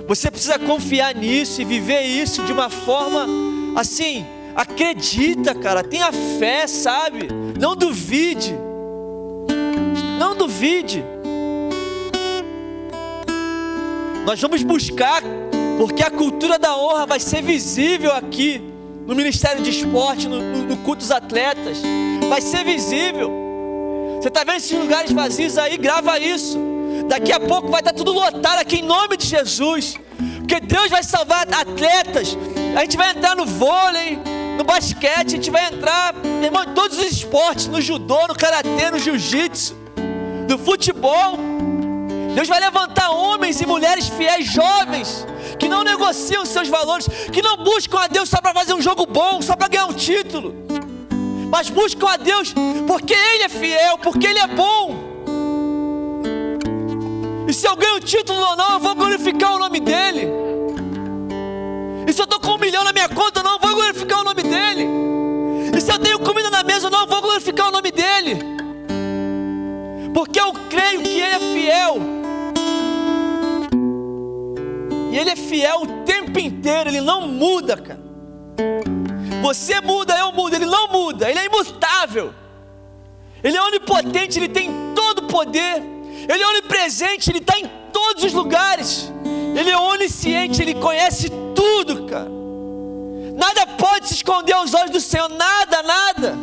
Você precisa confiar nisso e viver isso de uma forma assim. Acredita, cara, tenha fé, sabe? Não duvide. Não duvide. Nós vamos buscar, porque a cultura da honra vai ser visível aqui no Ministério de Esporte, no culto dos atletas. Vai ser visível. Você está vendo esses lugares vazios aí? Grava isso. Daqui a pouco vai estar tudo lotado aqui em nome de Jesus. Porque Deus vai salvar atletas. A gente vai entrar no vôlei, no basquete, a gente vai entrar, meu irmão, em todos os esportes, no judô, no karatê, no jiu-jitsu, no futebol. Deus vai levantar homens e mulheres fiéis, jovens, que não negociam seus valores, que não buscam a Deus só para fazer um jogo bom, só para ganhar um título, mas buscam a Deus porque Ele é fiel, porque Ele é bom. E se eu ganho o título ou não, eu vou glorificar o nome dEle. E se eu estou com 1 milhão na minha conta ou não, eu vou glorificar o nome dEle. E se eu tenho comida na mesa ou não, eu vou glorificar o nome dEle. Porque eu creio que Ele é fiel. E Ele é fiel o tempo inteiro, Ele não muda, cara. Você muda, eu mudo, Ele não muda, Ele é imutável. Ele é onipotente, Ele tem todo o poder. Ele é onipresente, Ele está em todos os lugares. Ele é onisciente, Ele conhece tudo, cara. Nada pode se esconder aos olhos do Senhor, nada, nada.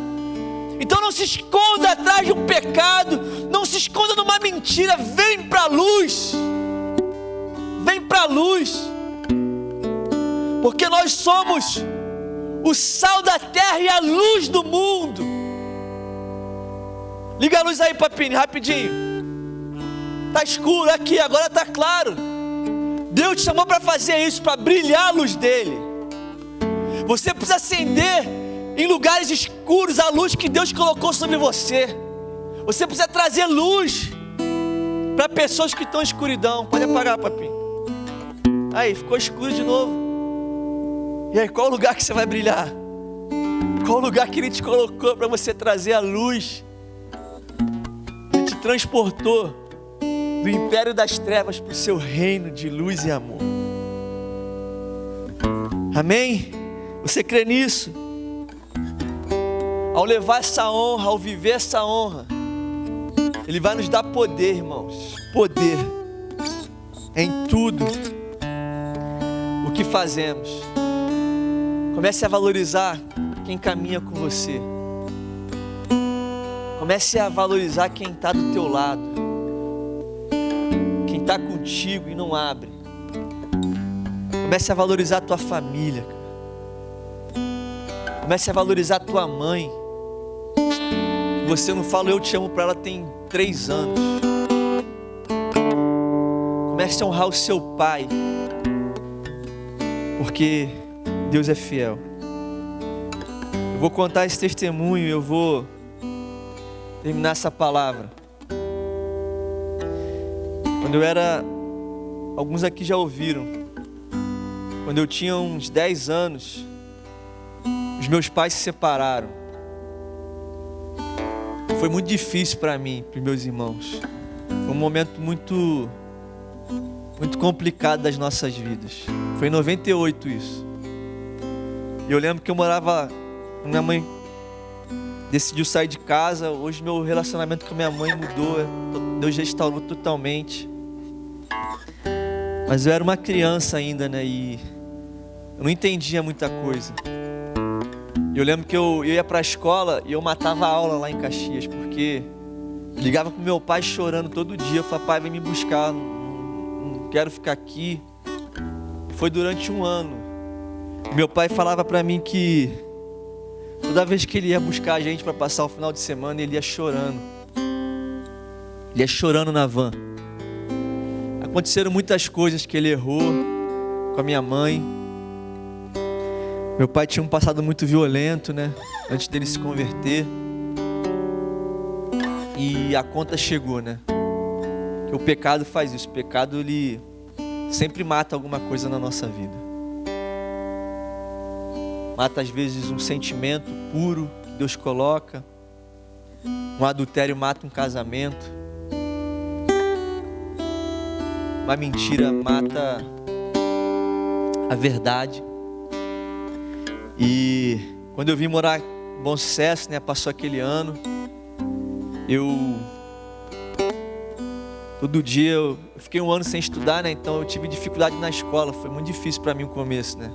Então não se esconda atrás de um pecado, não se esconda numa mentira, vem para a luz. Vem para a luz. Porque nós somos o sal da terra e a luz do mundo. Liga a luz aí, Papini, rapidinho. Está escuro aqui, agora está claro. Deus te chamou para fazer isso, para brilhar a luz dele. Você precisa acender em lugares escuros a luz que Deus colocou sobre você. Você precisa trazer luz para pessoas que estão em escuridão. Pode apagar, Papinho. Aí, ficou escuro de novo. E aí, qual o lugar que você vai brilhar? Qual o lugar que Ele te colocou para você trazer a luz? Ele te transportou do império das trevas para o seu reino de luz e amor. Amém? Você crê nisso? Ao levar essa honra, ao viver essa honra, Ele vai nos dar poder, irmãos. Poder em tudo o que fazemos. Comece a valorizar quem caminha com você. Comece a valorizar quem está do teu lado, quem está contigo e não abre. Comece a valorizar a tua família. Comece a valorizar a tua mãe. Você não fala eu te amo para ela tem 3 anos. Comece a honrar o seu pai, porque Deus é fiel. Eu vou contar esse testemunho, eu vou terminar essa palavra. Quando eu era, alguns aqui já ouviram, quando eu tinha uns 10 anos, os meus pais se separaram. Foi muito difícil para mim, para os meus irmãos. Foi um momento muito complicado das nossas vidas. Foi em 98 isso. E eu lembro que eu morava, minha mãe decidiu sair de casa. Hoje meu relacionamento com minha mãe mudou, Deus restaurou totalmente. Mas eu era uma criança ainda, né? E Eu não entendia muita coisa. Eu lembro que eu ia para a escola e eu matava a aula lá em Caxias, porque ligava pro meu pai chorando todo dia. Eu falava, pai, vem me buscar, não quero ficar aqui. Foi durante um ano. Meu pai falava para mim que toda vez que ele ia buscar a gente para passar o final de semana, ele ia chorando. Ele ia chorando na van. Aconteceram muitas coisas que ele errou com a minha mãe. Meu pai tinha um passado muito violento, né? Antes dele se converter. E a conta chegou, né? Que o pecado faz isso. O pecado, ele sempre mata alguma coisa na nossa vida. Mata às vezes um sentimento puro que Deus coloca. Um adultério mata um casamento. Uma mentira mata a verdade. E quando eu vim morar em Bom Sucesso, né, passou aquele ano, todo dia eu fiquei um ano sem estudar, né, então eu tive dificuldade na escola, foi muito difícil para mim o começo, né.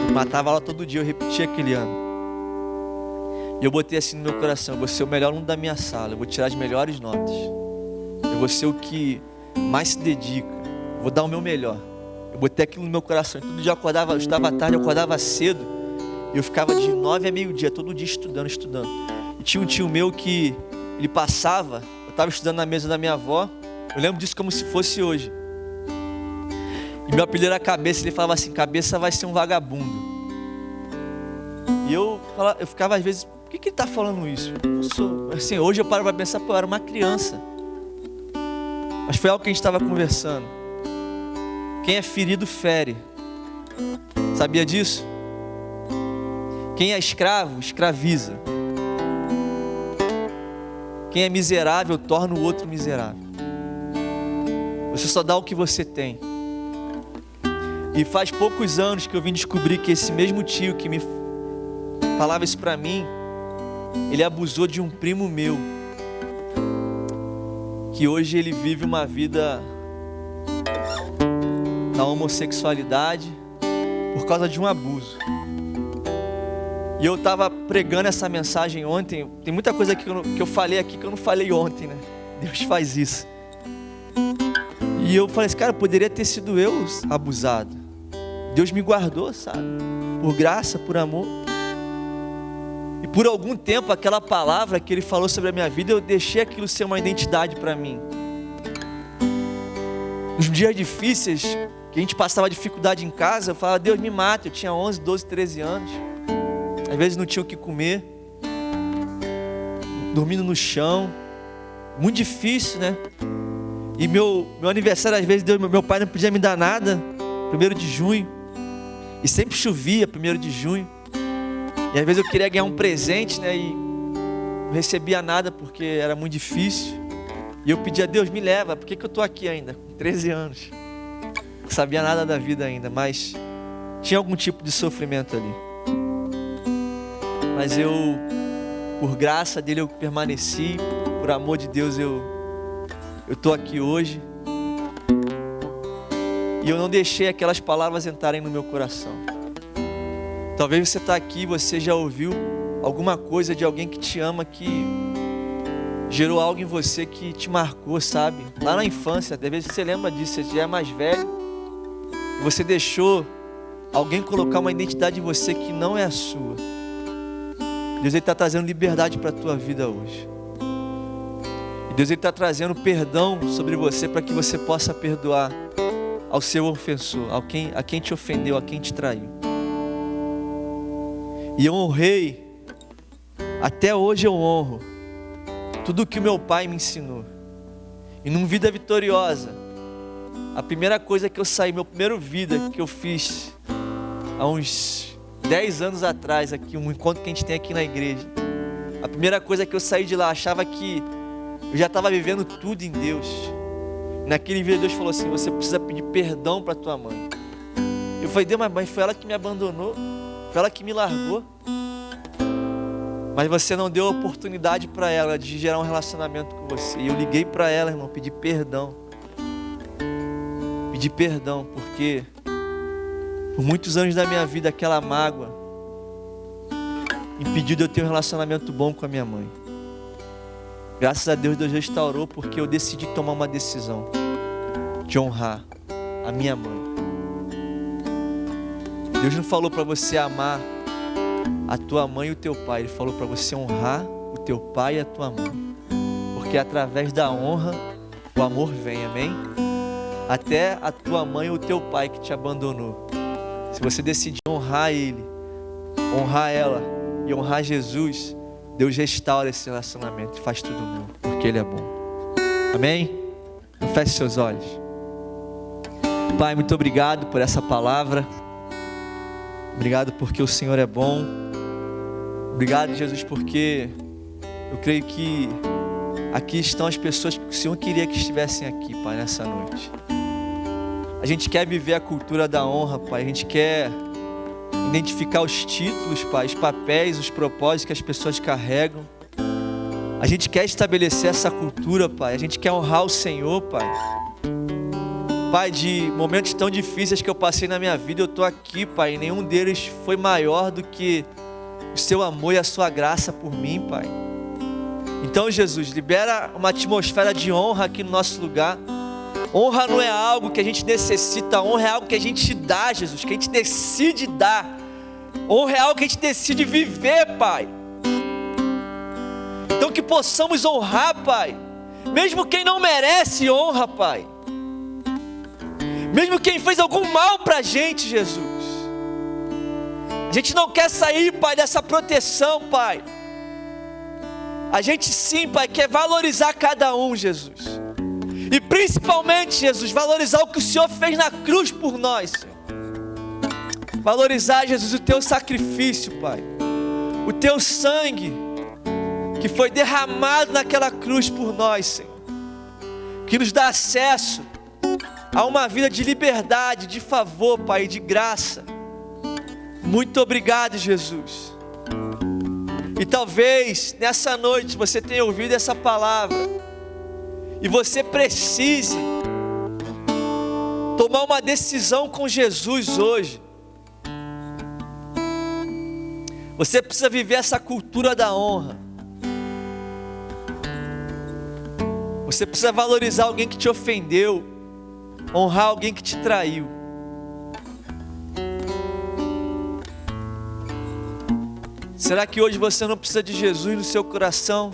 Eu matava aula todo dia, eu repetia aquele ano. E eu botei assim no meu coração, eu vou ser o melhor aluno da minha sala, eu vou tirar as melhores notas. Eu vou ser o que mais se dedica, vou dar o meu melhor. Eu botei aquilo no meu coração. Todo dia eu acordava, eu estudava à tarde, eu acordava cedo. E eu ficava de 9 a meio-dia, todo dia estudando. E tinha um tio meu que ele passava, eu estava estudando na mesa da minha avó. Eu lembro disso como se fosse hoje. E meu apelido era Cabeça, ele falava assim, Cabeça vai ser um vagabundo. E eu ficava às vezes, por que ele está falando isso? Assim, hoje eu paro para pensar, eu era uma criança. Mas foi algo que a gente estava conversando. Quem é ferido, fere. Sabia disso? Quem é escravo, escraviza. Quem é miserável, torna o outro miserável. Você só dá o que você tem. E faz poucos anos que eu vim descobrir que esse mesmo tio que me falava isso pra mim, ele abusou de um primo meu. Que hoje ele vive uma vida na homossexualidade por causa de um abuso. E eu estava pregando essa mensagem ontem. Tem muita coisa que eu falei aqui que eu não falei ontem, né? Deus faz isso. E eu falei assim, cara, poderia ter sido eu abusado. Deus me guardou, sabe? Por graça, por amor. E por algum tempo aquela palavra que ele falou sobre a minha vida, eu deixei aquilo ser uma identidade para mim. Nos dias difíceis, que a gente passava dificuldade em casa, eu falava, Deus me mata. Eu tinha 11, 12, 13 anos. Às vezes não tinha o que comer. Dormindo no chão. Muito difícil, né? E meu aniversário, às vezes, meu pai não podia me dar nada. 1º de junho. E sempre chovia 1º de junho. E às vezes eu queria ganhar um presente, né? E não recebia nada porque era muito difícil. E eu pedia, Deus, me leva. Por que eu estou aqui ainda? Com 13 anos. Não sabia nada da vida ainda, mas tinha algum tipo de sofrimento ali. Mas eu, por graça dele, eu permaneci. Por amor de Deus, eu estou aqui hoje. E eu não deixei aquelas palavras entrarem no meu coração. Talvez você está aqui, você já ouviu alguma coisa de alguém que te ama, que gerou algo em você que te marcou, sabe? Lá na infância, às vezes você lembra disso, você já é mais velho. E você deixou alguém colocar uma identidade em você que não é a sua. Deus está trazendo liberdade para a tua vida hoje. E Deus está trazendo perdão sobre você para que você possa perdoar ao seu ofensor, a quem te ofendeu, a quem te traiu. E eu honrei, até hoje eu honro, tudo o que o meu pai me ensinou. E num Vida Vitoriosa, a primeira coisa que eu saí, meu primeiro vida que eu fiz, há uns 10 anos atrás, aqui, um encontro que a gente tem aqui na igreja. A primeira coisa que eu saí de lá, achava que eu já estava vivendo tudo em Deus. Naquele vídeo Deus falou assim, você precisa pedir perdão para tua mãe. Eu falei, Deus, mas foi ela que me abandonou, foi ela que me largou. Mas você não deu oportunidade para ela de gerar um relacionamento com você. E eu liguei para ela, irmão, pedi perdão. Pedi perdão, porque Por muitos anos da minha vida, aquela mágoa impediu de eu ter um relacionamento bom com a minha mãe. Graças a Deus, Deus restaurou, porque eu decidi tomar uma decisão de honrar a minha mãe. Deus não falou para você amar a tua mãe e o teu pai. Ele falou para você honrar o teu pai e a tua mãe. Porque através da honra, o amor vem, amém? Até a tua mãe ou o teu pai que te abandonou. Se você decidir honrar ele, honrar ela e honrar Jesus, Deus restaura esse relacionamento e faz tudo novo, porque Ele é bom. Amém? Então, feche seus olhos. Pai, muito obrigado por essa palavra. Obrigado porque o Senhor é bom. Obrigado, Jesus, porque eu creio que aqui estão as pessoas que o Senhor queria que estivessem aqui, Pai, nessa noite. A gente quer viver a cultura da honra, Pai. A gente quer identificar os títulos, Pai, os papéis, os propósitos que as pessoas carregam. A gente quer estabelecer essa cultura, Pai. A gente quer honrar o Senhor, Pai. Pai, de momentos tão difíceis que eu passei na minha vida, eu estou aqui, Pai. E nenhum deles foi maior do que o seu amor e a sua graça por mim, Pai. Então, Jesus, libera uma atmosfera de honra aqui no nosso lugar. Honra não é algo que a gente necessita, honra é algo que a gente dá, Jesus, que a gente decide dar. Honra é algo que a gente decide viver, Pai. Então que possamos honrar, Pai. Mesmo quem não merece honra, Pai. Mesmo quem fez algum mal pra gente, Jesus. A gente não quer sair, Pai, dessa proteção, Pai. A gente sim, Pai, quer valorizar cada um, Jesus. E principalmente, Jesus, valorizar o que o Senhor fez na cruz por nós, Senhor. Valorizar, Jesus, o teu sacrifício, Pai. O teu sangue que foi derramado naquela cruz por nós, Senhor. Que nos dá acesso a uma vida de liberdade, de favor, Pai, de graça. Muito obrigado, Jesus. E talvez nessa noite você tenha ouvido essa palavra e você precise tomar uma decisão com Jesus hoje. Você precisa viver essa cultura da honra. Você precisa valorizar alguém que te ofendeu, honrar alguém que te traiu. Será que hoje você não precisa de Jesus no seu coração?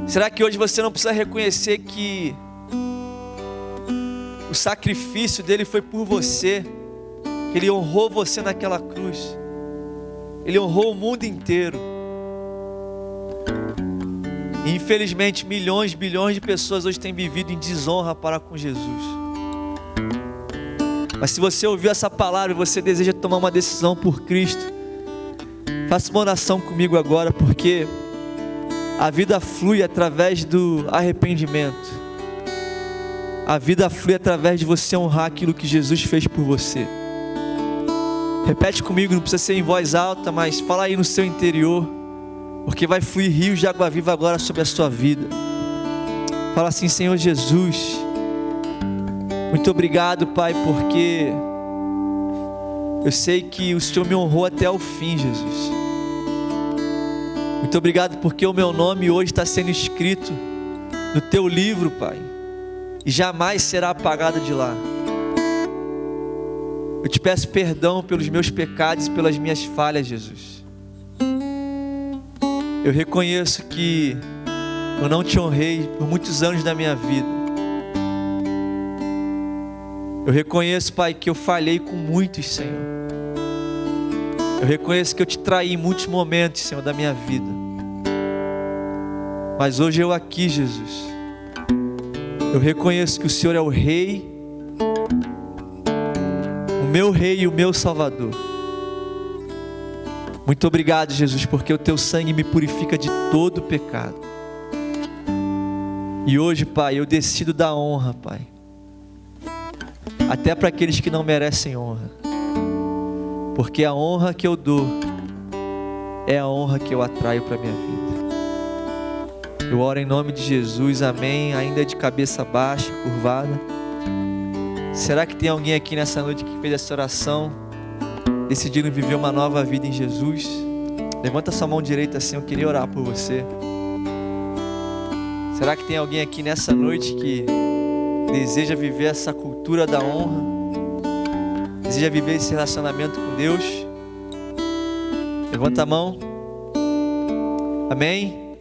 Será que hoje você não precisa reconhecer que o sacrifício dele foi por você, que ele honrou você naquela cruz, ele honrou o mundo inteiro? E infelizmente milhões, bilhões de pessoas hoje têm vivido em desonra para com Jesus. Mas se você ouviu essa palavra e você deseja tomar uma decisão por Cristo, faça uma oração comigo agora, porque a vida flui através do arrependimento. A vida flui através de você honrar aquilo que Jesus fez por você. Repete comigo, não precisa ser em voz alta, mas fala aí no seu interior, porque vai fluir rios de água viva agora sobre a sua vida. Fala assim: Senhor Jesus, muito obrigado, Pai, porque eu sei que o Senhor me honrou até o fim, Jesus. Muito obrigado porque o meu nome hoje está sendo escrito no teu livro, Pai, e jamais será apagado de lá. Eu te peço perdão pelos meus pecados e pelas minhas falhas, Jesus. Eu reconheço que eu não te honrei por muitos anos da minha vida. Eu reconheço, Pai, que eu falhei com muitos, Senhor. Eu reconheço que eu te traí em muitos momentos, Senhor, da minha vida. Mas hoje eu aqui, Jesus, eu reconheço que o Senhor é o Rei, o meu Rei e o meu Salvador. Muito obrigado, Jesus, porque o teu sangue me purifica de todo pecado. E hoje, Pai, eu decido dar honra, Pai, até para aqueles que não merecem honra. Porque a honra que eu dou é a honra que eu atraio para a minha vida. Eu oro em nome de Jesus, amém. Ainda de cabeça baixa, curvada. Será que tem alguém aqui nessa noite que fez essa oração, decidindo viver uma nova vida em Jesus? Levanta sua mão direita assim, eu queria orar por você. Será que tem alguém aqui nessa noite que deseja viver essa cultura da honra? Deseja viver esse relacionamento com Deus? Levanta a mão. Amém?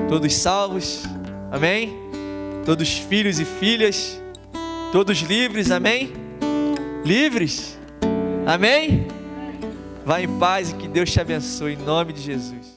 Todos salvos? Amém? Todos filhos e filhas? Todos livres? Amém? Livres? Amém? Vá em paz e que Deus te abençoe em nome de Jesus.